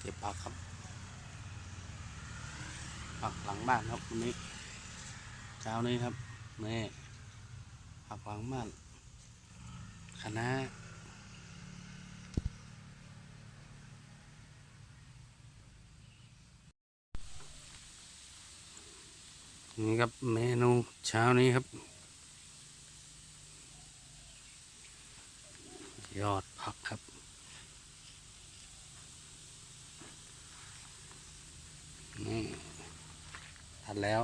ก็บผักครับผักหลังบ้านครับวันนี้เช้านี้ครับนี่ผักหลังบ้านคะน้านี่ครับเมนูเช้านี้ครับยอดผักครับนี่ทันแล้ว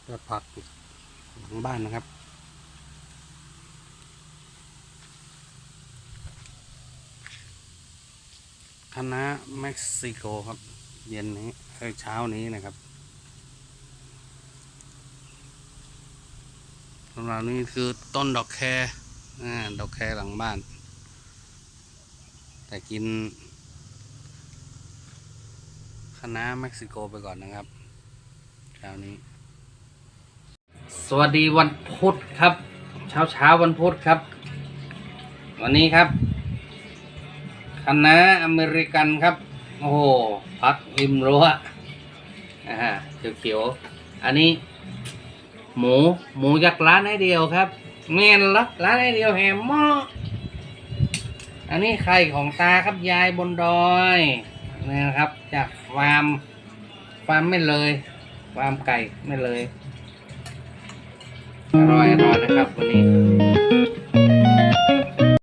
ยอดผักหลังบ้านนะครับคะน้าเม็กซิโกครับเย็นนี้เช้านี้นะครับสำหรับนี้คือต้นดอกแคดอกแคหลังบ้านแต่กินคะน้าเม็กซิโกไปก่อนนะครับเช้านี้สวัสดีวันพุธครับเช้าวันพุธครับวันนี้ครับคะน้าอเมริกันครับโอ้โหพักริมรั้วเขียวๆอันนี้หมูจากร้านไอเดียวครับเมนลักร้านไอเดียวแฮมหม้ออันนี้ไข่ของตาครับยายบนดอยนี่นะครับจากฟาร์มไม่เลยฟาร์มไก่ไม่เลยอร่อยนะครับวันนี้